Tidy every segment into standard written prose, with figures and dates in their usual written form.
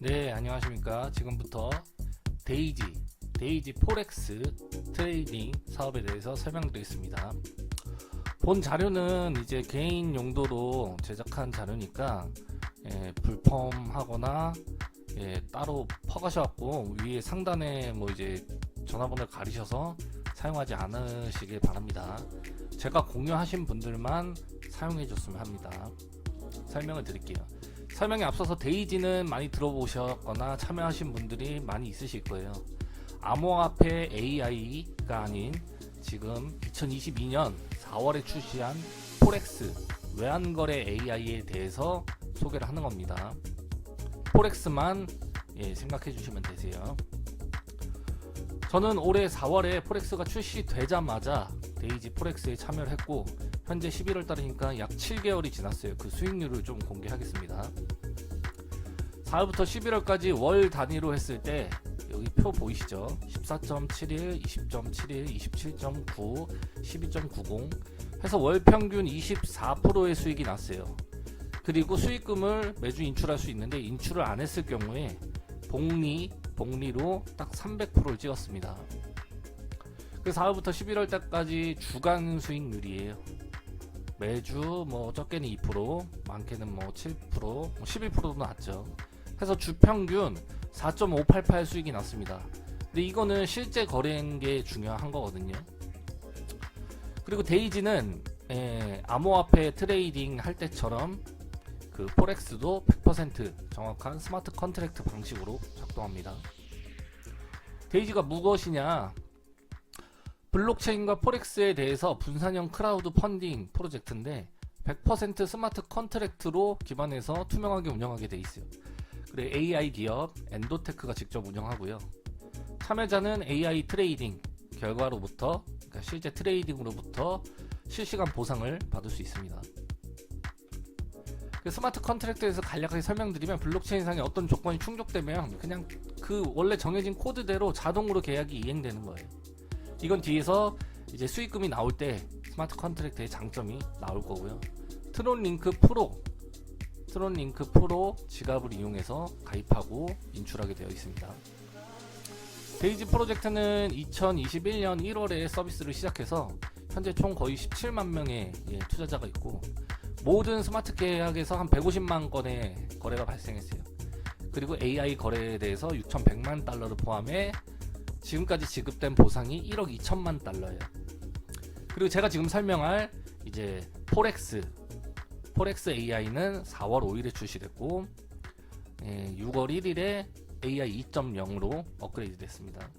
네, 안녕하십니까. 지금부터 데이지 포렉스 트레이딩 사업에 대해서 설명드리겠습니다. 본 자료는 이제 개인 용도로 제작한 자료니까 불펌하거나 따로 퍼가셔갖고 위에 상단에 뭐 이제 전화번호를 가리셔서 사용하지 않으시길 바랍니다. 제가 공유하신 분들만 사용해 줬으면 합니다. 설명을 드릴게요. 설명에 앞서서 데이지는 많이 들어보셨거나 참여하신 분들이 많이 있으실 거예요. 암호화폐 AI가 아닌 지금 2022년 4월에 출시한 포렉스 외환거래 AI에 대해서 소개를 하는 겁니다. 포렉스만 생각해 주시면 되세요. 저는 올해 4월에 포렉스가 출시되자마자 데이지 포렉스에 참여를 했고 현재 11월 달이니까 약 7개월이 지났어요. 그 수익률을 좀 공개하겠습니다. 4월부터 11월까지 월 단위로 했을 때 여기 표 보이시죠? 14.71, 20.71, 27.9, 12.90 해서 월 평균 24%의 수익이 났어요. 그리고 수익금을 매주 인출할 수 있는데 인출을 안 했을 경우에 복리로 딱 300%를 찍었습니다. 그 4월부터 11월 달까지 주간 수익률이에요. 매주 뭐 적게는 2%, 많게는 뭐 7%, 11%도 났죠. 해서 주평균 4.588 수익이 났습니다. 근데 이거는 실제 거래인 게 중요한 거거든요. 그리고 데이지는 암호화폐 트레이딩 할 때처럼 그 포렉스도 100% 정확한 스마트 컨트랙트 방식으로 작동합니다. 데이지가 무엇이냐? 블록체인과 포렉스에 대해서 분산형 크라우드 펀딩 프로젝트인데 100% 스마트 컨트랙트로 기반해서 투명하게 운영하게 돼 있어요. 그리고 AI 기업 엔도테크가 직접 운영하고요. 참여자는 AI 트레이딩 결과로부터, 그러니까 실제 트레이딩으로부터 실시간 보상을 받을 수 있습니다. 그 스마트 컨트랙트에서 간략하게 설명드리면 블록체인상에 어떤 조건이 충족되면 그냥 그 원래 정해진 코드대로 자동으로 계약이 이행되는 거예요. 이건 뒤에서 이제 수익금이 나올 때 스마트 컨트랙트의 장점이 나올 거고요. 트론링크 프로 지갑을 이용해서 가입하고 인출하게 되어 있습니다. 데이지 프로젝트는 2021년 1월에 서비스를 시작해서 현재 총 거의 17만 명의 투자자가 있고 모든 스마트 계약에서 한 150만 건의 거래가 발생했어요. 그리고 AI 거래에 대해서 6,100만 달러를 포함해 지금까지 지급된 보상이 1억 2천만 달러예요. 그리고 제가 지금 설명할 이제 포렉스 AI는 4월 5일에 출시됐고 6월 1일에 AI 2.0으로 업그레이드 됐습니다.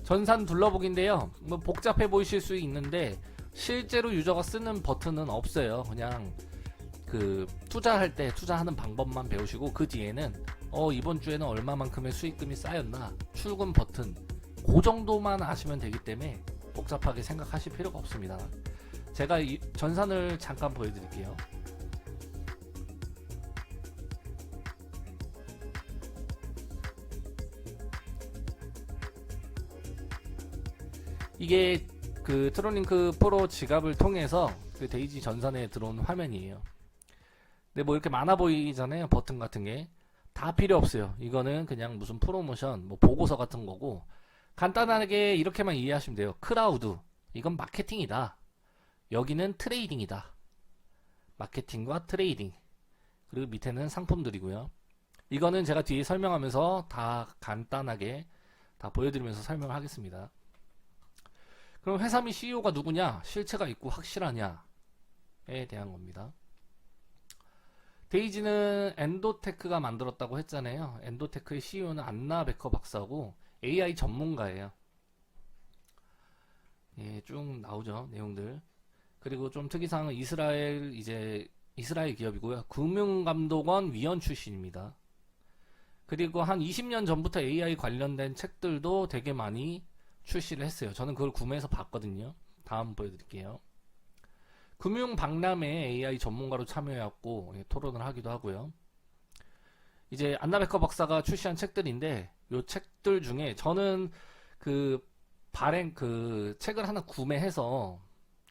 전산 둘러보기인데요. 뭐 복잡해 보이실 수 있는데 실제로 유저가 쓰는 버튼은 없어요. 그냥 그 투자할 때 투자하는 방법만 배우시고 그 뒤에는 이번 주에는 얼마만큼의 수익금이 쌓였나 출금 버튼 그 정도만 아시면 되기 때문에 복잡하게 생각하실 필요가 없습니다. 제가 이 전산을 잠깐 보여드릴게요. 이게 그 트론링크 프로 지갑을 통해서 그 데이지 전산에 들어온 화면이에요. 근데 뭐 이렇게 많아 보이잖아요. 버튼 같은 게 다 필요 없어요. 이거는 그냥 무슨 프로모션 뭐 보고서 같은 거고 간단하게 이렇게만 이해하시면 돼요. 크라우드 이건 마케팅이다. 여기는 트레이딩이다. 마케팅과 트레이딩. 그리고 밑에는 상품들이고요. 이거는 제가 뒤에 설명하면서 다 간단하게 다 보여드리면서 설명을 하겠습니다. 그럼 회사 및 CEO가 누구냐? 실체가 있고 확실하냐에 대한 겁니다. 데이지는 엔도테크가 만들었다고 했잖아요. 엔도테크의 CEO는 안나 베커 박사고 AI 전문가예요. 쭉 나오죠 내용들. 그리고 좀 특이사항은 이스라엘 기업이고요. 금융감독원 위원 출신입니다. 그리고 한 20년 전부터 AI 관련된 책들도 되게 많이 출시를 했어요. 저는 그걸 구매해서 봤거든요. 다음 보여드릴게요. 금융박람회 AI 전문가로 참여해왔고 토론을 하기도 하고요. 이제 안나베커 박사가 출시한 책들인데 이 책들 중에 저는 그 책을 하나 구매해서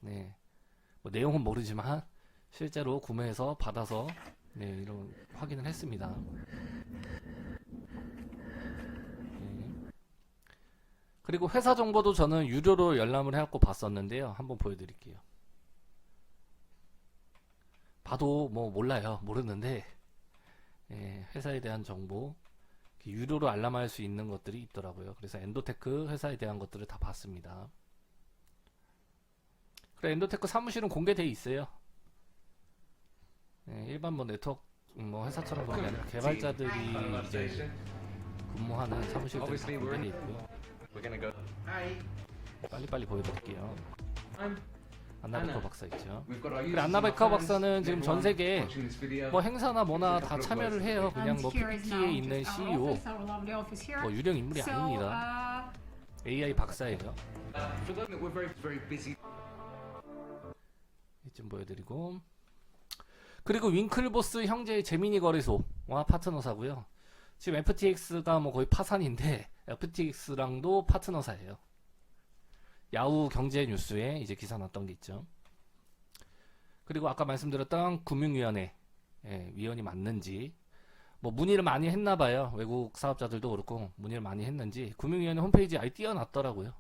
뭐 내용은 모르지만 실제로 구매해서 받아서 이런 확인을 했습니다. 그리고 회사 정보도 저는 유료로 열람을 해갖고 봤었는데요. 한번 보여드릴게요. 봐도 뭐 몰라요. 모르는데 예, 회사에 대한 정보 유료로 알람할 수 있는 것들이 있더라고요. 그래서 엔도테크 회사에 대한 것들을 다 봤습니다. 그래, 엔도테크 사무실은 공개돼 있어요. 예, 일반 뭐 네트워크 뭐 회사처럼 그런 게 아니라 개발자들이 이제 근무하는 사무실들이 다 공개돼 있고요. 빨리빨리 보여드릴게요. 안나베이커 박사 있죠. 그래, 안나베이커 박사는 지금 전 세계 뭐 행사나 뭐나 다 참여를 해요. 그냥 뭐 PPT에 있는 CEO, 뭐 유령 인물이 아닙니다. AI 박사예요. 이쯤 보여드리고, 그리고 윙클보스 형제의 제미니 거래소와 파트너사고요. 지금 FTX가 뭐 거의 파산인데 FTX랑도 파트너사예요. 야후 경제 뉴스에 이제 기사 났던 게 있죠. 그리고 아까 말씀드렸던 금융위원회 위원이 맞는지 뭐 문의를 많이 했나봐요. 외국 사업자들도 그렇고 문의를 많이 했는지 금융위원회 홈페이지에 아예 띄워놨더라고요.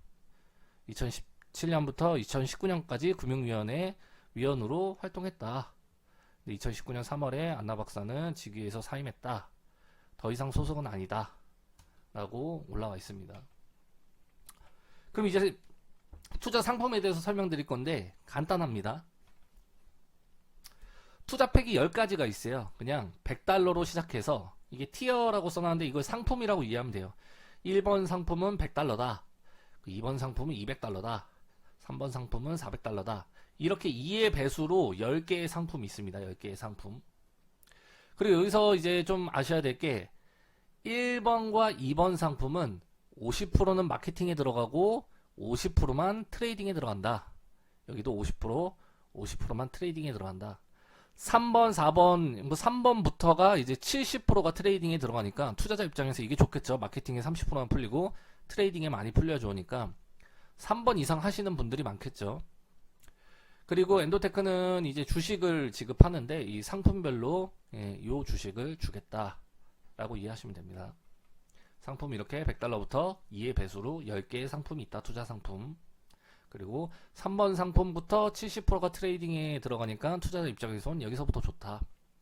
2017년부터 2019년까지 금융위원회 위원으로 활동했다. 2019년 3월에 안나 박사는 직위에서 사임했다. 더 이상 소속은 아니다. 라고 올라와 있습니다. 그럼 이제 투자 상품에 대해서 설명드릴 건데 간단합니다. 투자팩이 10가지가 있어요. 그냥 100달러로 시작해서 이게 티어라고 써놨는데 이걸 상품이라고 이해하면 돼요. 1번 상품은 100달러다. 2번 상품은 200달러다. 3번 상품은 400달러다. 이렇게 2의 배수로 10개의 상품이 있습니다. 10개의 상품. 그리고 여기서 이제 좀 아셔야 될 게 1번과 2번 상품은 50%는 마케팅에 들어가고 50%만 트레이딩에 들어간다. 여기도 50%, 50%만 트레이딩에 들어간다. 3번, 4번, 뭐 3번부터가 이제 70%가 트레이딩에 들어가니까 투자자 입장에서 이게 좋겠죠. 마케팅에 30%만 풀리고 트레이딩에 많이 풀려주니까 3번 이상 하시는 분들이 많겠죠. 그리고 엔도테크는 이제 주식을 지급하는데 이 상품별로 요 주식을 주겠다라고 이해하시면 됩니다. 상품 이렇게 100달러부터 2의 배수로 10개의 상품이 있다. 투자 상품. 그리고 3번 상품부터 70%가 트레이딩에 들어가니까 투자자 입장에서는 여기서부터 좋다.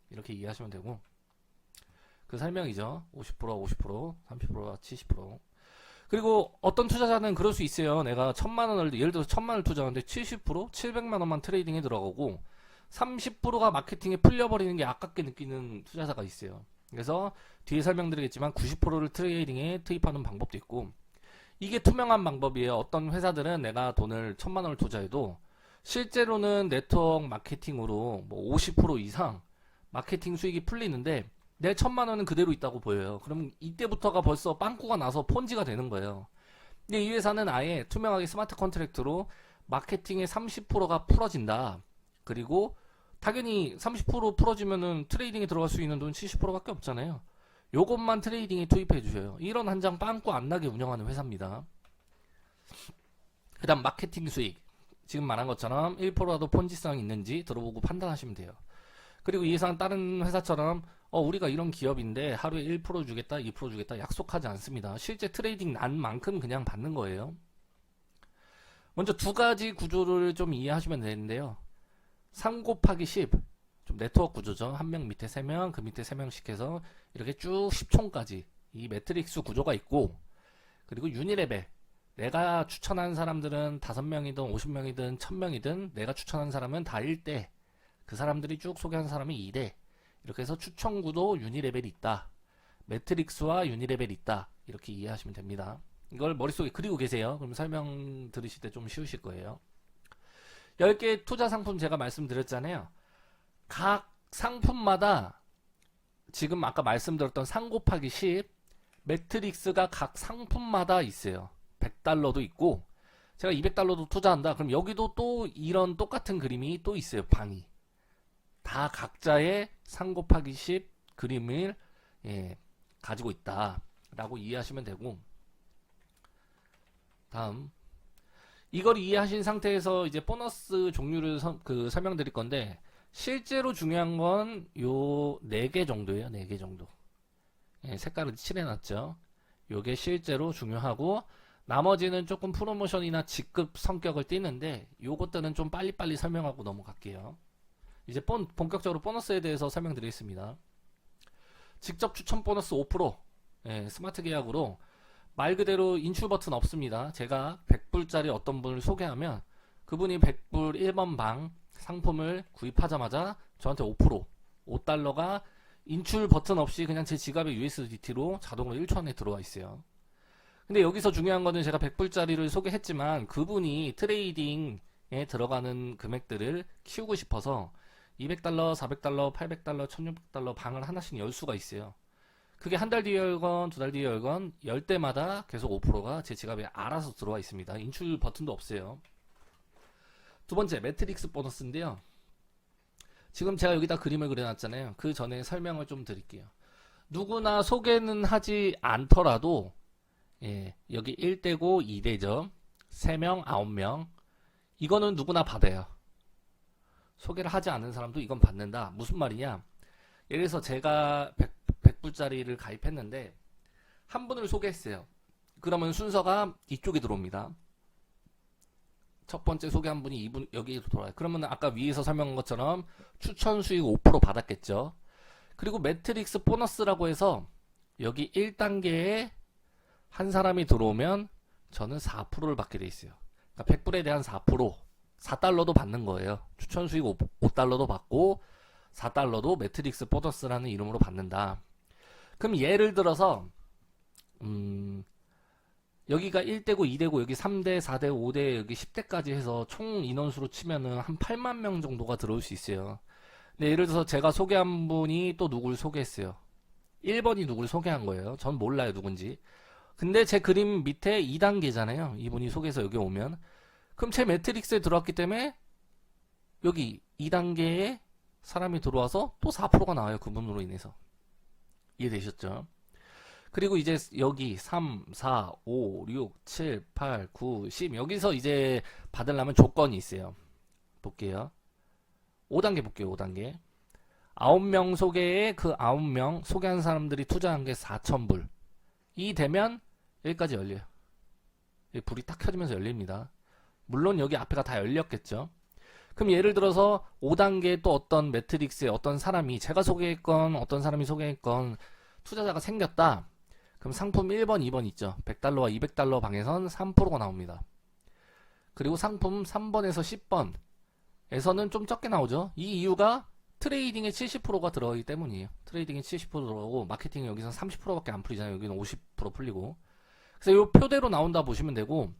이렇게 이해하시면 되고 그 설명이죠. 50%가 50%, 30%가 70%. 그리고 어떤 투자자는 그럴 수 있어요. 내가 1000만원을 예를 들어서 1000만원을 투자하는데 70%, 700만원만 트레이딩에 들어가고 30%가 마케팅에 풀려버리는 게 아깝게 느끼는 투자자가 있어요. 그래서 뒤에 설명드리겠지만 90%를 트레이딩에 투입하는 방법도 있고 이게 투명한 방법이에요. 어떤 회사들은 내가 돈을 1000만원을 투자해도 실제로는 네트워크 마케팅으로 뭐 50% 이상 마케팅 수익이 풀리는데 내 1000만원은 그대로 있다고 보여요. 그럼 이때부터가 벌써 빵꾸가 나서 폰지가 되는 거예요. 근데 이 회사는 아예 투명하게 스마트 컨트랙트로 마케팅의 30%가 풀어진다. 그리고 당연히 30% 풀어지면은 트레이딩에 들어갈 수 있는 돈 70%밖에 없잖아요. 요것만 트레이딩에 투입해 주셔요. 이런 한 장 빵꾸 안 나게 운영하는 회사입니다. 그 다음 마케팅 수익. 지금 말한 것처럼 1%라도 폰지성이 있는지 들어보고 판단하시면 돼요. 그리고 이 회사는 다른 회사처럼 우리가 이런 기업인데 하루에 1% 주겠다, 2% 주겠다 약속하지 않습니다. 실제 트레이딩 난 만큼 그냥 받는 거예요. 먼저 두 가지 구조를 좀 이해하시면 되는데요. 3 곱하기 10, 좀 네트워크 구조죠. 한 명 밑에 3명, 그 밑에 3명씩 해서 이렇게 쭉 10촌까지 이 매트릭스 구조가 있고, 그리고 유니레벨. 내가 추천한 사람들은 5명이든 50명이든 1000명이든 내가 추천한 사람은 다 1대, 그 사람들이 쭉 소개한 사람이 2대, 이렇게 해서 추천구도 유니레벨이 있다. 매트릭스와 유니레벨이 있다. 이렇게 이해하시면 됩니다. 이걸 머릿속에 그리고 계세요. 그럼 설명 들으실 때 좀 쉬우실 거예요. 10개의 투자 상품 제가 말씀드렸잖아요. 각 상품마다 지금 아까 말씀드렸던 3 곱하기 10 매트릭스가 각 상품마다 있어요. 100달러도 있고 제가 200달러도 투자한다. 그럼 여기도 또 이런 똑같은 그림이 또 있어요. 방이. 다 각자의 3 곱하기 10 그림을 가지고 있다 라고 이해하시면 되고, 다음 이걸 이해하신 상태에서 이제 보너스 종류를 설명드릴 건데, 실제로 중요한 건 요 4개 정도예요. 4개 정도. 색깔을 칠해놨죠. 요게 실제로 중요하고, 나머지는 조금 프로모션이나 직급 성격을 띠는데 요것들은 좀 빨리빨리 설명하고 넘어갈게요. 이제 본격적으로 보너스에 대해서 설명드리겠습니다. 직접 추천 보너스 5%, 예, 스마트 계약으로 말 그대로 인출 버튼 없습니다. 제가 100불짜리 어떤 분을 소개하면 그분이 100불 1번 방 상품을 구입하자마자 저한테 5%, 5달러가 인출 버튼 없이 그냥 제 지갑에 USDT로 자동으로 1초 안에 들어와 있어요. 근데 여기서 중요한 거는 제가 100불짜리를 소개했지만 그분이 트레이딩에 들어가는 금액들을 키우고 싶어서 200달러, 400달러, 800달러, 1600달러 방을 하나씩 열 수가 있어요. 그게 한 달 뒤에 열건, 두 달 뒤에 열건, 열 때마다 계속 5%가 제 지갑에 알아서 들어와 있습니다. 인출 버튼도 없어요. 두 번째, 매트릭스 보너스인데요. 지금 제가 여기다 그림을 그려놨잖아요. 그 전에 설명을 좀 드릴게요. 누구나 소개는 하지 않더라도, 예, 여기 1대고 2대죠. 3명, 9명. 이거는 누구나 받아요. 소개를 하지 않은 사람도 이건 받는다. 무슨 말이냐? 예를 들어서 제가 100불짜리를 가입했는데 한 분을 소개했어요. 그러면 순서가 이쪽에 들어옵니다. 첫 번째 소개한 분이 이분 여기로 돌아요. 그러면 아까 위에서 설명한 것처럼 추천 수익 5% 받았겠죠. 그리고 매트릭스 보너스라고 해서 여기 1단계에 한 사람이 들어오면 저는 4%를 받게 돼 있어요. 그러니까 100불에 대한 4%, 4달러도 받는 거예요. 추천 수익 5달러도 받고 4달러도 매트릭스 보너스라는 이름으로 받는다. 그럼 예를 들어서 여기가 1대고 2대고 여기 3대, 4대, 5대, 여기 10대까지 해서 총 인원수로 치면은 한 8만 명 정도가 들어올 수 있어요. 근데 예를 들어서 제가 소개한 분이 또 누굴 소개했어요. 1번이 누굴 소개한 거예요. 전 몰라요, 누군지. 근데 제 그림 밑에 2단계잖아요. 이분이 소개해서 여기 오면. 그럼 제 매트릭스에 들어왔기 때문에 여기 2단계에 사람이 들어와서 또 4%가 나와요. 그분으로 인해서. 이해되셨죠? 그리고 이제 여기 3, 4, 5, 6, 7, 8, 9, 10 여기서 이제 받으려면 조건이 있어요. 볼게요. 5단계 볼게요. 5단계. 9명 소개에 그 9명 소개한 사람들이 투자한 게 4,000불. 이 되면 여기까지 열려요. 불이 딱 켜지면서 열립니다. 물론 여기 앞에가 다 열렸겠죠. 그럼 예를 들어서 5단계 또 어떤 매트릭스에 어떤 사람이 제가 소개했건 어떤 사람이 소개했건 투자자가 생겼다. 그럼 상품 1번, 2번 있죠. 100달러와 200달러 방에선 3%가 나옵니다. 그리고 상품 3번에서 10번에서는 좀 적게 나오죠. 이 이유가 트레이딩에 70%가 들어가기 때문이에요. 트레이딩에 70% 들어가고 마케팅에 여기서 30%밖에 안 풀리잖아요. 여기는 50% 풀리고. 그래서 이 표대로 나온다 보시면 되고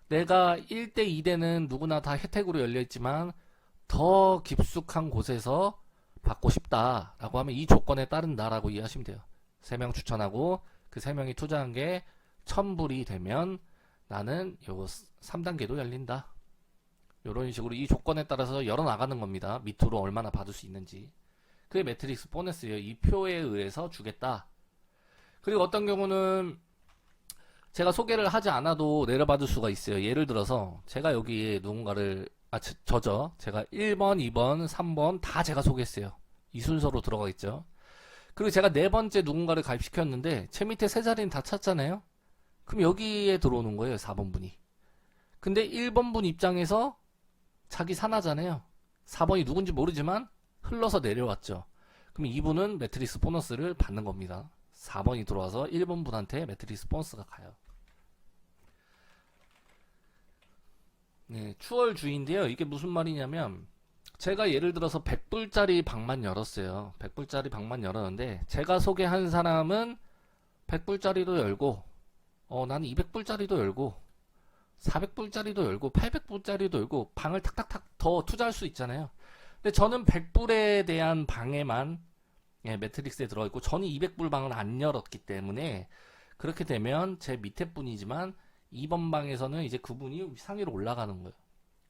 내가 1대, 2대는 누구나 다 혜택으로 열려있지만 더 깊숙한 곳에서 받고 싶다라고 하면 이 조건에 따른다라고 이해하시면 돼요. 3명 추천하고 그 3명이 투자한 게 1000불이 되면 나는 요거 3단계도 열린다. 이런 식으로 이 조건에 따라서 열어나가는 겁니다. 밑으로 얼마나 받을 수 있는지. 그게 매트릭스 보너스예요. 이 표에 의해서 주겠다. 그리고 어떤 경우는 제가 소개를 하지 않아도 내려받을 수가 있어요. 예를 들어서 제가 여기에 누군가를 저죠. 제가 1번, 2번, 3번 다 제가 소개했어요. 이 순서로 들어가겠죠. 그리고 제가 네 번째 누군가를 가입시켰는데 제 밑에 세 자리는 다 찼잖아요. 그럼 여기에 들어오는 거예요. 4번 분이. 근데 1번 분 입장에서 자기 산하잖아요. 4번이 누군지 모르지만 흘러서 내려왔죠. 그럼 이분은 매트릭스 보너스를 받는 겁니다. 4번이 들어와서 1번 분한테 매트릭스 보너스가 가요. 네, 추월주의인데요. 이게 무슨 말이냐면 제가 예를 들어서 100불짜리 방만 열었어요. 100불짜리 방만 열었는데 제가 소개한 사람은 100불짜리도 열고 나는 200불짜리도 열고 400불짜리도 열고 800불짜리도 열고 방을 탁탁탁 더 투자할 수 있잖아요. 근데 저는 100불에 대한 방에만 매트릭스에 들어있고 저는 200불 방을 안 열었기 때문에 그렇게 되면 제 밑에 분이지만 2번 방에서는 이제 그분이 상위로 올라가는 거예요.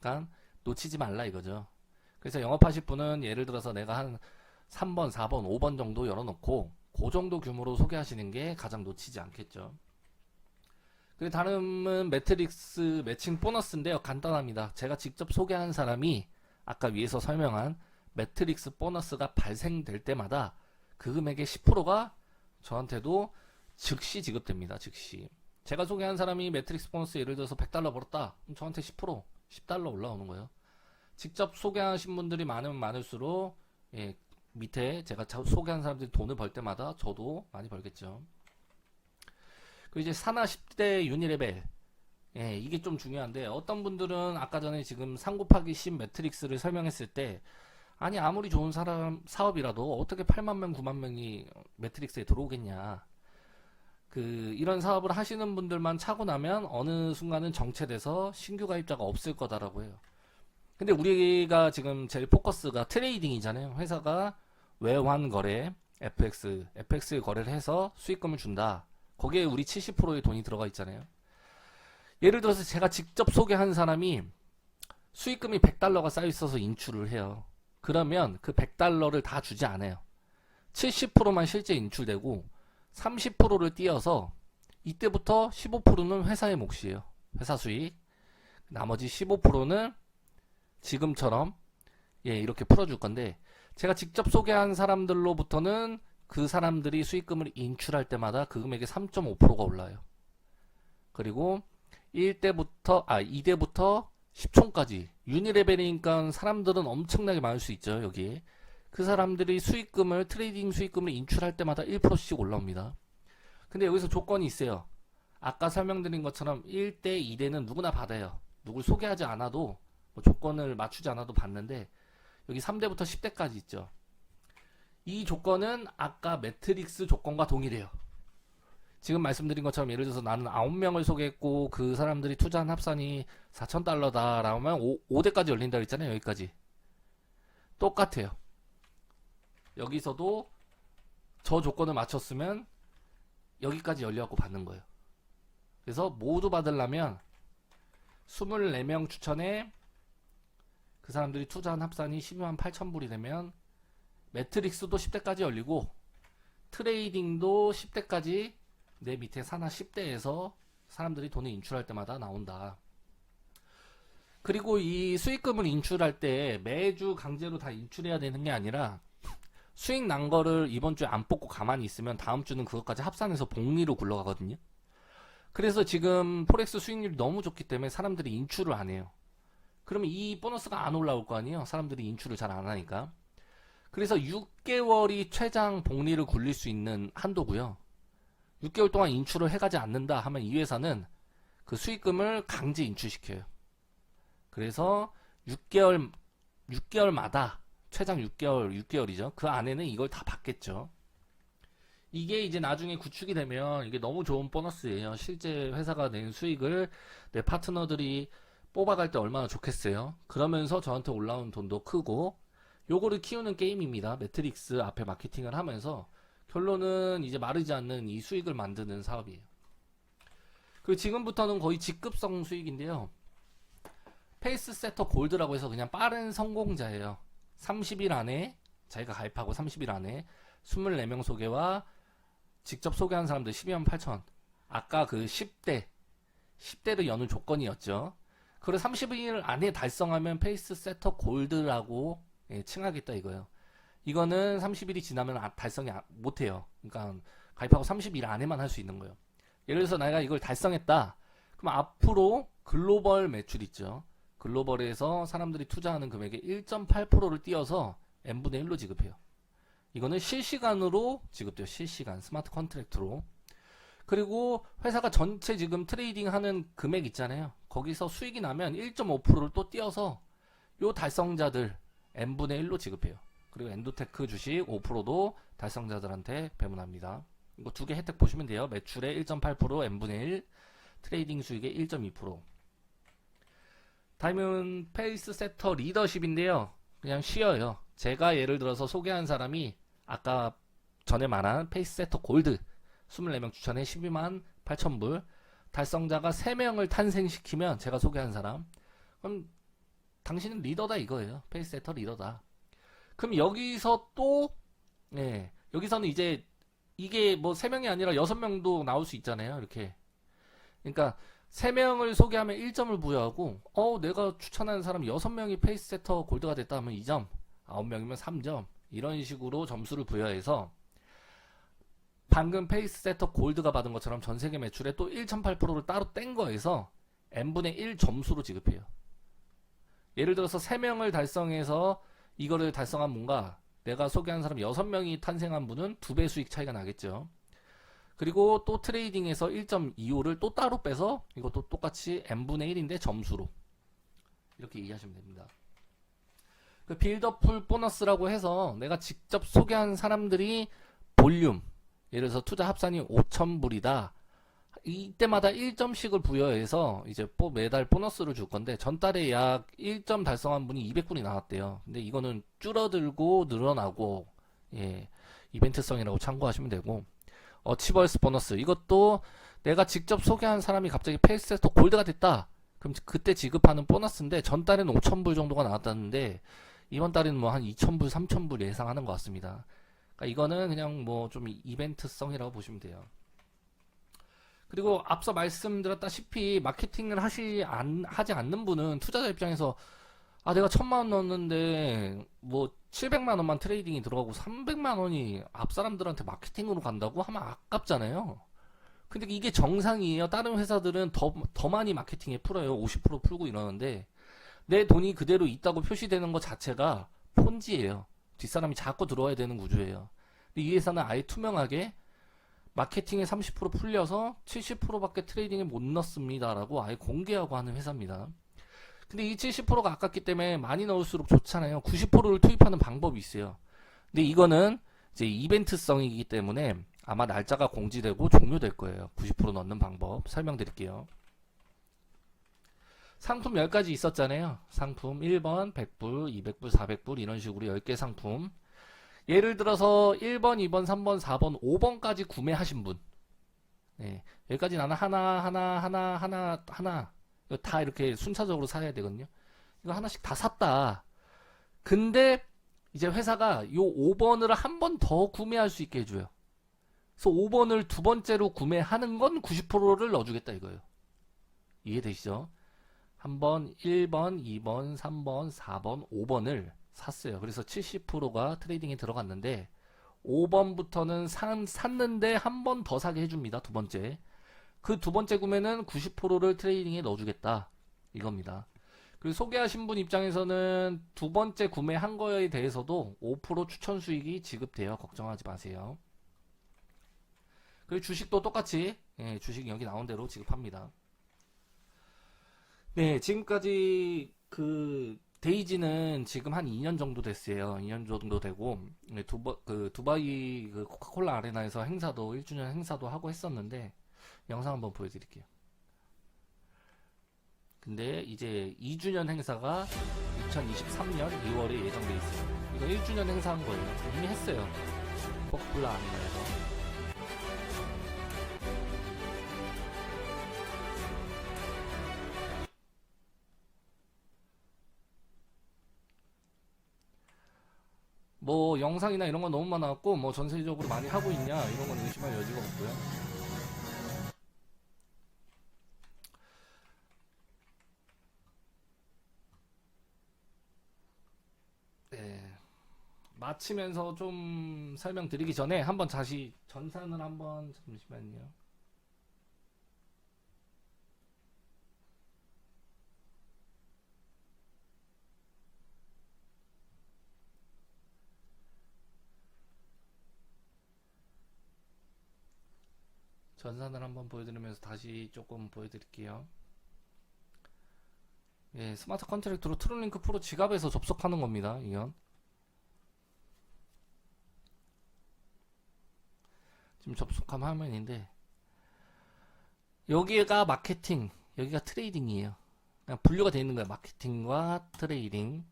그러니까 놓치지 말라 이거죠. 그래서 영업하실 분은 예를 들어서 내가 한 3번, 4번, 5번 정도 열어놓고 그 정도 규모로 소개하시는 게 가장 놓치지 않겠죠. 그리고 다음은 매트릭스 매칭 보너스인데요. 간단합니다. 제가 직접 소개한 사람이 아까 위에서 설명한 매트릭스 보너스가 발생될 때마다 그 금액의 10%가 저한테도 즉시 지급됩니다. 즉시. 제가 소개한 사람이 매트릭스 보너스 예를 들어서 100달러 벌었다. 그럼 저한테 10%, 10달러 올라오는 거예요. 직접 소개하신 분들이 많으면 많을수록 예, 밑에 제가 소개한 사람들이 돈을 벌 때마다 저도 많이 벌겠죠. 그리고 이제 산하 10대 유니레벨, 예, 이게 좀 중요한데 어떤 분들은 아까 전에 지금 3 곱하기 10 매트릭스를 설명했을 때 아니 아무리 좋은 사업이라도 어떻게 8만 명 9만 명이 매트릭스에 들어오겠냐, 이런 사업을 하시는 분들만 차고 나면 어느 순간은 정체돼서 신규 가입자가 없을 거다라고 해요. 근데 우리가 지금 제일 포커스가 트레이딩이잖아요. 회사가 외환 거래, FX 거래를 해서 수익금을 준다. 거기에 우리 70%의 돈이 들어가 있잖아요. 예를 들어서 제가 직접 소개한 사람이 수익금이 100달러가 쌓여 있어서 인출을 해요. 그러면 그 100달러를 다 주지 않아요. 70%만 실제 인출되고 30%를 띄어서 이때부터 15%는 회사의 몫이에요. 회사 수익. 나머지 15%는 지금처럼 이렇게 풀어줄 건데, 제가 직접 소개한 사람들로부터는 그 사람들이 수익금을 인출할 때마다 그 금액의 3.5%가 올라요. 그리고 2대부터 10촌까지 유니레벨이니까 사람들은 엄청나게 많을 수 있죠. 여기에 그 사람들이 트레이딩 수익금을 인출할 때마다 1%씩 올라옵니다. 근데 여기서 조건이 있어요. 아까 설명드린 것처럼 1대, 2대는 누구나 받아요. 누굴 소개하지 않아도 조건을 맞추지 않아도 받는데, 여기 3대부터 10대까지 있죠. 이 조건은 아까 매트릭스 조건과 동일해요. 지금 말씀드린 것처럼 예를 들어서 나는 9명을 소개했고 그 사람들이 투자한 합산이 4,000달러다 라면 5대까지 열린다 그랬잖아요. 여기까지 똑같아요. 여기서도 저 조건을 맞췄으면 여기까지 열려갖고 받는 거예요. 그래서 모두 받으려면 24명 추천에 그 사람들이 투자한 합산이 12만 8천 불이 되면 매트릭스도 10대까지 열리고 트레이딩도 10대까지 내 밑에 산하 10대에서 사람들이 돈을 인출할 때마다 나온다. 그리고 이 수익금을 인출할 때 매주 강제로 다 인출해야 되는 게 아니라 수익 난 거를 이번 주에 안 뽑고 가만히 있으면 다음 주는 그것까지 합산해서 복리로 굴러가거든요. 그래서 지금 포렉스 수익률이 너무 좋기 때문에 사람들이 인출을 안 해요. 그러면 이 보너스가 안 올라올 거 아니에요. 사람들이 인출을 잘 안 하니까. 그래서 6개월이 최장 복리를 굴릴 수 있는 한도고요. 6개월 동안 인출을 해가지 않는다 하면 이 회사는 그 수익금을 강제 인출시켜요. 그래서 6개월마다 최장 6개월이죠. 그 안에는 이걸 다 받겠죠. 이게 이제 나중에 구축이 되면 이게 너무 좋은 보너스예요. 실제 회사가 낸 수익을 내 파트너들이 뽑아갈 때 얼마나 좋겠어요. 그러면서 저한테 올라온 돈도 크고, 요거를 키우는 게임입니다. 매트릭스 앞에 마케팅을 하면서 결론은 이제 마르지 않는 이 수익을 만드는 사업이에요. 그리고 지금부터는 거의 직급성 수익인데요. 페이스 세터 골드라고 해서 그냥 빠른 성공자예요. 30일 안에 자기가 가입하고 30일 안에 24명 소개와 직접 소개한 사람들 12만 8천. 아까 그 10대를 여는 조건이었죠. 그걸 30일 안에 달성하면 페이스 세터 골드라고 칭하겠다 이거예요. 이거는 30일이 지나면 달성이 못해요. 그러니까 가입하고 30일 안에만 할 수 있는 거예요. 예를 들어서 내가 이걸 달성했다. 그럼 앞으로 글로벌 매출 있죠. 글로벌에서 사람들이 투자하는 금액의 1.8%를 띄어서 n분의 1로 지급해요. 이거는 실시간으로 지급돼요. 실시간 스마트 컨트랙트로. 그리고 회사가 전체 지금 트레이딩 하는 금액 있잖아요. 거기서 수익이 나면 1.5%를 또 띄어서 요 달성자들 n분의 1로 지급해요. 그리고 엔도테크 주식 5%도 달성자들한테 배분합니다. 이거 두 개 혜택 보시면 돼요. 매출의 1.8%, n분의 1, 트레이딩 수익의 1.2%. 다음은 페이스 세터 리더십인데요. 그냥 쉬어요. 제가 예를 들어서 소개한 사람이 아까 전에 말한 페이스 세터 골드 24명 추천에 12만 8천 불, 달성자가 3명을 탄생시키면 제가 소개한 사람, 그럼 당신은 리더다 이거예요. 페이스 세터 리더다. 그럼 여기서 또 여기서는 이제 이게 뭐 3명이 아니라 6명도 나올 수 있잖아요. 이렇게. 그러니까 3명을 소개하면 1점을 부여하고 내가 추천하는 사람 6명이 페이스 세터 골드가 됐다 하면 2점, 9명이면 3점, 이런 식으로 점수를 부여해서 방금 페이스세터 골드가 받은 것처럼 전세계 매출의 또 1.8%를 따로 뗀 거에서 n분의 1 점수로 지급해요. 예를 들어서 3명을 달성해서 이거를 달성한 분과 내가 소개한 사람 6명이 탄생한 분은 2배 수익 차이가 나겠죠. 그리고 또 트레이딩에서 1.25를 또 따로 빼서 이것도 똑같이 n분의 1인데 점수로 이렇게 이해하시면 됩니다. 그 빌더풀 보너스라고 해서 내가 직접 소개한 사람들이 볼륨, 예를 들어서 투자 합산이 5,000불이다. 이때마다 1점씩을 부여해서 이제 매달 보너스를 줄 건데 전달에 약 1점 달성한 분이 200분이 나왔대요. 근데 이거는 줄어들고 늘어나고 이벤트성이라고 참고하시면 되고 어치버스 보너스 이것도 내가 직접 소개한 사람이 갑자기 페이스세터 골드가 됐다. 그럼 그때 지급하는 보너스인데 전달에는 5,000불 정도가 나왔다는데 이번 달에는 뭐 한 2,000불, 3,000불 예상하는 것 같습니다. 그러니까 이거는 그냥 뭐 좀 이벤트성이라고 보시면 돼요. 그리고 앞서 말씀드렸다시피 마케팅을 하지 않는 분은 투자자 입장에서 내가 1,000만원 넣었는데 뭐 700만원만 트레이딩이 들어가고 300만원이 앞 사람들한테 마케팅으로 간다고 하면 아깝잖아요. 근데 이게 정상이에요. 다른 회사들은 더 많이 마케팅에 풀어요. 50% 풀고 이러는데 내 돈이 그대로 있다고 표시되는 것 자체가 폰지예요. 뒷사람이 자꾸 들어와야 되는 구조예요. 근데 이 회사는 아예 투명하게 마케팅에 30% 풀려서 70%밖에 트레이딩에 못 넣습니다 라고 아예 공개하고 하는 회사입니다. 근데 이 70%가 아깝기 때문에 많이 넣을수록 좋잖아요. 90%를 투입하는 방법이 있어요. 근데 이거는 이제 이벤트성이기 때문에 아마 날짜가 공지되고 종료될 거예요. 90% 넣는 방법 설명드릴게요. 상품 10가지 있었잖아요. 상품 1번 100불, 200불, 400불 이런 식으로 10개 상품. 예를 들어서 1번, 2번, 3번, 4번, 5번까지 구매하신 분. 여기까지 나는 하나 이거 다 이렇게 순차적으로 사야 되거든요. 이거 하나씩 다 샀다. 근데 이제 회사가 요 5번을 한 번 더 구매할 수 있게 해줘요. 그래서 5번을 두 번째로 구매하는 건 90%를 넣어주겠다 이거예요. 이해되시죠? 한번 1번, 2번, 3번, 4번, 5번을 샀어요. 그래서 70%가 트레이딩에 들어갔는데 5번부터는 샀는데 한 번 더 사게 해줍니다. 두 번째. 그 두 번째 구매는 90%를 트레이딩에 넣어주겠다. 이겁니다. 그리고 소개하신 분 입장에서는 두 번째 구매한 거에 대해서도 5% 추천 수익이 지급돼요. 걱정하지 마세요. 그리고 주식도 똑같이 주식 여기 나온 대로 지급합니다. 네, 지금까지 그 데이지는 지금 한 2년 정도 됐어요. 2년 정도 되고 두바이 그 코카콜라 아레나에서 행사도 1주년 행사도 하고 했었는데 영상 한번 보여드릴게요. 근데 이제 2주년 행사가 2023년 2월에 예정돼 있어요. 이거 1주년 행사한 거예요. 이미 했어요. 코카콜라 아레나에서. 뭐 영상이나 이런 건 너무 많았고 뭐 전세적으로 많이 하고 있냐 이런 건 의심할 여지가 없고요. 네, 마치면서 좀 설명드리기 전에 한번 다시 전산을 한번 잠시만요. 전산을 한번 보여드리면서 다시 조금 보여드릴게요. 예, 스마트 컨트랙트로 트루링크 프로 지갑에서 접속하는 겁니다. 이건 지금 접속한 화면인데 여기가 마케팅, 여기가 트레이딩이에요. 그냥 분류가 되어 있는 거예요. 마케팅과 트레이딩.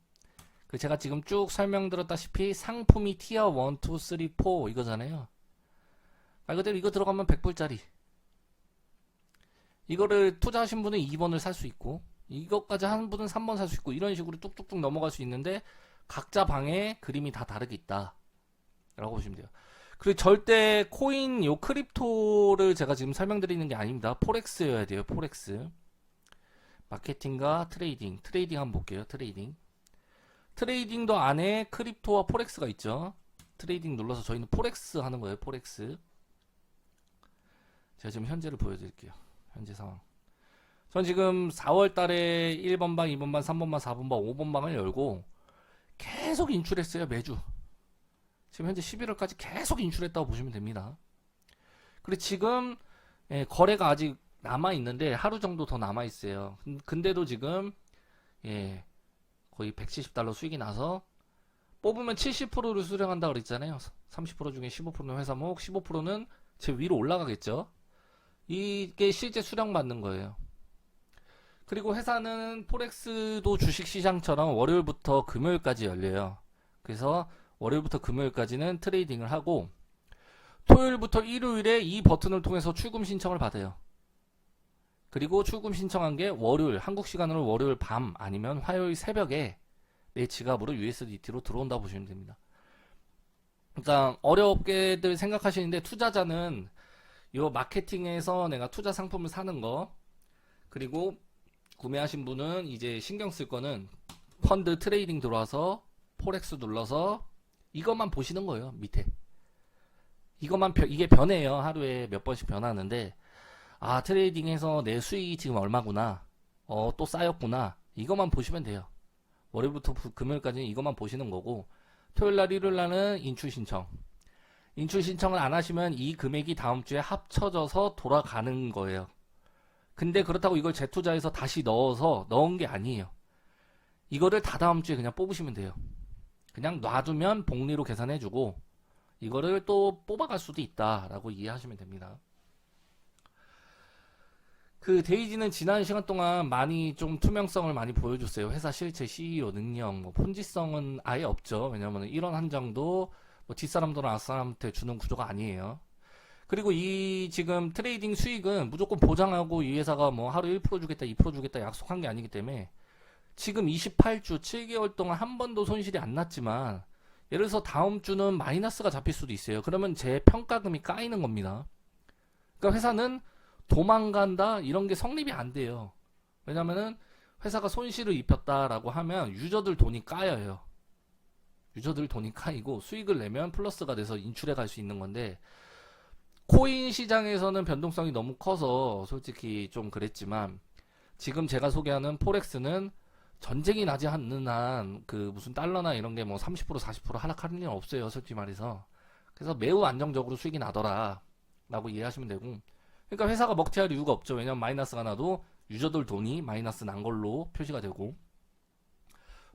그 제가 지금 쭉 설명드렸다시피 상품이 티어 1, 2, 3, 4 이거잖아요. 말 그대로 이거 들어가면 100불짜리. 이거를 투자하신 분은 2번을 살 수 있고 이것까지 한 분은 3번 살 수 있고 이런 식으로 뚝뚝뚝 넘어갈 수 있는데 각자 방에 그림이 다 다르게 있다 라고 보시면 돼요. 그리고 절대 코인 요 크립토를 제가 지금 설명드리는 게 아닙니다. 포렉스여야 돼요. 포렉스. 마케팅과 트레이딩. 트레이딩 한번 볼게요. 트레이딩. 트레이딩도 안에 크립토와 포렉스가 있죠. 트레이딩 눌러서 저희는 포렉스 하는 거예요. 포렉스. 제가 지금 현재를 보여드릴게요. 현재 상황. 전 지금 4월 달에 1번 방, 2번 방, 3번 방, 4번 방, 5번 방을 열고 계속 인출했어요. 매주. 지금 현재 11월까지 계속 인출했다고 보시면 됩니다. 그리고 지금 거래가 아직 남아있는데 하루 정도 더 남아있어요. 근데도 지금 거의 170달러 수익이 나서 뽑으면 70%를 수령한다 그랬잖아요. 30% 중에 15%는 회사목, 15%는 제 위로 올라가겠죠. 이게 실제 수령받는 거예요. 그리고 회사는 포렉스도 주식시장처럼 월요일부터 금요일까지 열려요. 그래서 월요일부터 금요일까지는 트레이딩을 하고 토요일부터 일요일에 이 버튼을 통해서 출금 신청을 받아요. 그리고 출금 신청한 게 월요일, 한국 시간으로 월요일 밤 아니면 화요일 새벽에 내 지갑으로 USDT로 들어온다 보시면 됩니다. 그러니까 어렵게들 생각하시는데 투자자는 요 마케팅에서 내가 투자 상품을 사는 거 그리고 구매하신 분은 이제 신경 쓸 거는 펀드 트레이딩 들어와서 포렉스 눌러서 이것만 보시는 거예요. 밑에 이것만 이게 변해요. 하루에 몇 번씩 변하는데 아 트레이딩해서 내 수익이 지금 얼마구나 또 쌓였구나 이것만 보시면 돼요. 월요일부터 금요일까지는 이것만 보시는 거고 토요일날 일요일날은 인출 신청을 안 하시면 이 금액이 다음 주에 합쳐져서 돌아가는 거예요. 근데 그렇다고 이걸 재투자해서 다시 넣은 게 아니에요. 이거를 다다음 주에 그냥 뽑으시면 돼요. 그냥 놔두면 복리로 계산해주고 이거를 또 뽑아갈 수도 있다라고 이해하시면 됩니다. 그 데이지는 지난 시간 동안 많이 좀 투명성을 많이 보여줬어요. 회사 실체, CEO 능력, 뭐 폰지성은 아예 없죠. 왜냐면 1원 한 장도 뭐 뒷사람들은 앞사람한테 주는 구조가 아니에요. 그리고 이 지금 트레이딩 수익은 무조건 보장하고 이 회사가 뭐 하루 1% 주겠다, 2% 주겠다 약속한 게 아니기 때문에 지금 28주, 7개월 동안 한 번도 손실이 안 났지만 예를 들어서 다음 주는 마이너스가 잡힐 수도 있어요. 그러면 제 평가금이 까이는 겁니다. 그러니까 회사는 도망간다 이런 게 성립이 안 돼요. 왜냐면은 회사가 손실을 입혔다라고 하면 유저들 돈이 까여요. 유저들 돈이 까이고 수익을 내면 플러스가 돼서 인출해 갈 수 있는 건데 코인 시장에서는 변동성이 너무 커서 솔직히 좀 그랬지만 지금 제가 소개하는 포렉스는 전쟁이 나지 않는 한 그 무슨 달러나 이런 게 뭐 30% 40% 하락하는 일은 없어요. 솔직히 말해서. 그래서 매우 안정적으로 수익이 나더라 라고 이해하시면 되고 그러니까 회사가 먹튀할 이유가 없죠. 왜냐면 마이너스가 나도 유저들 돈이 마이너스 난 걸로 표시가 되고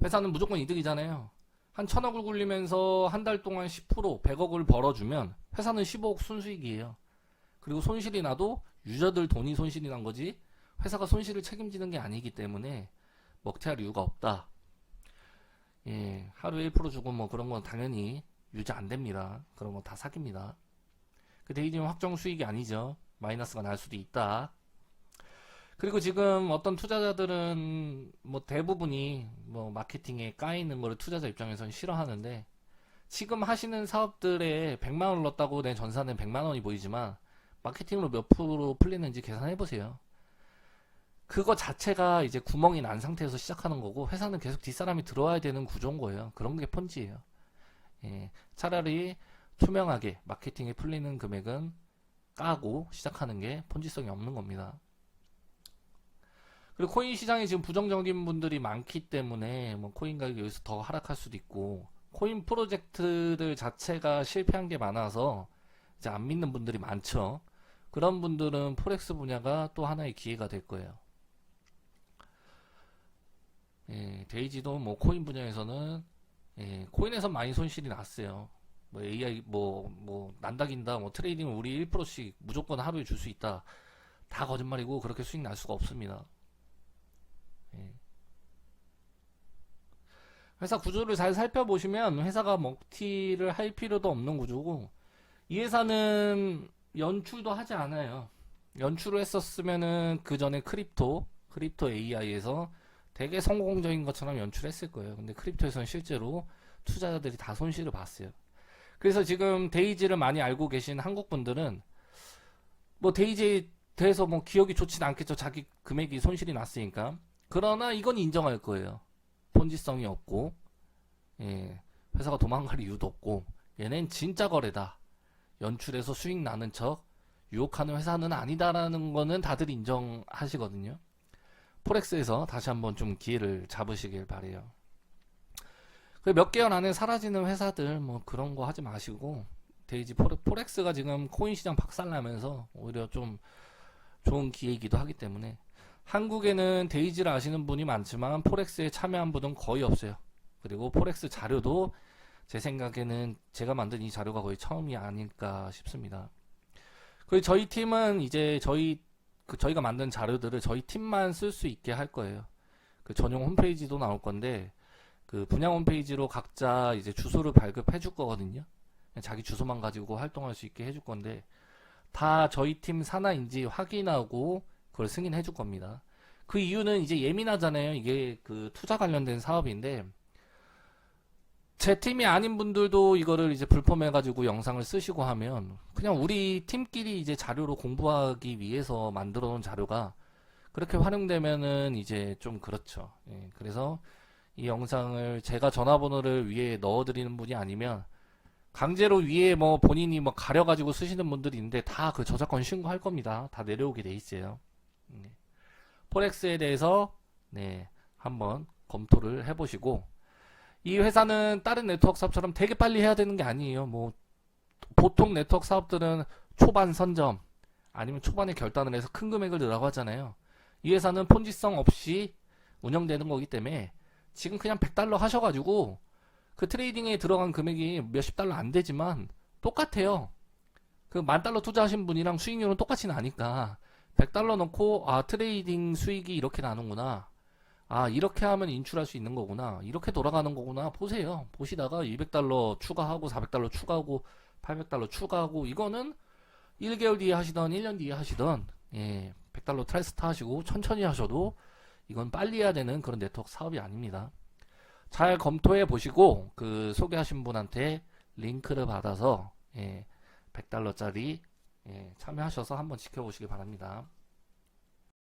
회사는 무조건 이득이잖아요. 한 1000억을 굴리면서 한 달 동안 10% 100억을 벌어주면 회사는 15억 순수익이에요. 그리고 손실이 나도 유저들 돈이 손실이 난 거지 회사가 손실을 책임지는 게 아니기 때문에 먹튀할 이유가 없다. 예, 하루에 1% 주고 뭐 그런 건 당연히 유지 안 됩니다. 그런 건 다 사기입니다. 그 데이지는 확정 수익이 아니죠. 마이너스가 날 수도 있다. 그리고 지금 어떤 투자자들은 뭐 대부분이 뭐 마케팅에 까이는 거를 투자자 입장에서는 싫어하는데 지금 하시는 사업들에 100만원 넣었다고 내 전산은 100만원이 보이지만 마케팅으로 몇 프로 풀리는지 계산해 보세요. 그거 자체가 이제 구멍이 난 상태에서 시작하는 거고 회사는 계속 뒷사람이 들어와야 되는 구조인 거예요. 그런 게 폰지예요. 예, 차라리 투명하게 마케팅에 풀리는 금액은 까고 시작하는 게 폰지성이 없는 겁니다. 그리고 코인 시장에 지금 부정적인 분들이 많기 때문에 뭐 코인 가격이 여기서 더 하락할 수도 있고 코인 프로젝트들 자체가 실패한 게 많아서 이제 안 믿는 분들이 많죠. 그런 분들은 포렉스 분야가 또 하나의 기회가 될 거예요. 예, 데이지도 뭐 코인 분야에서는 코인에서 많이 손실이 났어요. 뭐 AI 뭐 난다긴다 뭐 트레이딩 우리 1%씩 무조건 하루에 줄 수 있다. 다 거짓말이고 그렇게 수익 날 수가 없습니다. 예. 회사 구조를 잘 살펴보시면 회사가 먹튀를 할 필요도 없는 구조고 이 회사는 연출도 하지 않아요. 연출을 했었으면은 그 전에 크립토 AI에서 되게 성공적인 것처럼 연출했을 거예요. 근데 크립토에서는 실제로 투자자들이 다 손실을 봤어요. 그래서 지금 데이지를 많이 알고 계신 한국 분들은 뭐 데이지에 대해서 뭐 기억이 좋지는 않겠죠. 자기 금액이 손실이 났으니까. 그러나 이건 인정할 거예요. 본질성이 없고 회사가 도망갈 이유도 없고 얘는 진짜 거래다. 연출해서 수익 나는 척 유혹하는 회사는 아니다라는 거는 다들 인정하시거든요. 포렉스에서 다시 한번 좀 기회를 잡으시길 바래요. 몇 개월 안에 사라지는 회사들 뭐 그런 거 하지 마시고, 데이지 포렉스가 지금 코인 시장 박살나면서 오히려 좀 좋은 기회이기도 하기 때문에, 한국에는 데이지를 아시는 분이 많지만 포렉스에 참여한 분은 거의 없어요. 그리고 포렉스 자료도 제 생각에는 제가 만든 이 자료가 거의 처음이 아닐까 싶습니다. 그리고 저희 팀은 이제 저희가 만든 자료들을 저희 팀만 쓸 수 있게 할 거예요. 그 전용 홈페이지도 나올 건데, 그 분양 홈페이지로 각자 이제 주소를 발급해 줄 거거든요. 자기 주소만 가지고 활동할 수 있게 해줄 건데, 다 저희 팀 산하인지 확인하고 그걸 승인해 줄 겁니다. 그 이유는 이제 예민하잖아요. 이게 그 투자 관련된 사업인데, 제 팀이 아닌 분들도 이거를 이제 불펌해 가지고 영상을 쓰시고 하면 그냥 우리 팀끼리 이제 자료로 공부하기 위해서 만들어 놓은 자료가 그렇게 활용되면은 이제 좀 그렇죠. 예, 그래서 이 영상을 제가 전화번호를 위에 넣어드리는 분이 아니면 강제로 위에 뭐 본인이 뭐 가려가지고 쓰시는 분들이 있는데 다 그 저작권 신고할 겁니다. 다 내려오게 돼 있어요. 네. 포렉스에 대해서 네, 한번 검토를 해보시고, 이 회사는 다른 네트워크 사업처럼 되게 빨리 해야 되는 게 아니에요. 뭐 보통 네트워크 사업들은 초반 선점 아니면 초반에 결단을 해서 큰 금액을 넣으라고 하잖아요. 이 회사는 폰지성 없이 운영되는 거기 때문에 지금 그냥 100달러 하셔가지고 그 트레이딩에 들어간 금액이 몇십 달러 안 되지만 똑같아요. 그 10,000달러 투자하신 분이랑 수익률은 똑같이 나니까 100달러 넣고, 아, 트레이딩 수익이 이렇게 나는구나, 아, 이렇게 하면 인출할 수 있는 거구나, 이렇게 돌아가는 거구나 보세요. 보시다가 200달러 추가하고 400달러 추가하고 800달러 추가하고, 이거는 1개월 뒤에 하시던 1년 뒤에 하시던, 예, 100달러 트라이스타 하시고 천천히 하셔도 이건 빨리 해야 되는 그런 네트워크 사업이 아닙니다. 잘 검토해 보시고 그 소개하신 분한테 링크를 받아서, 예, 100달러짜리 예, 참여하셔서 한번 지켜보시기 바랍니다.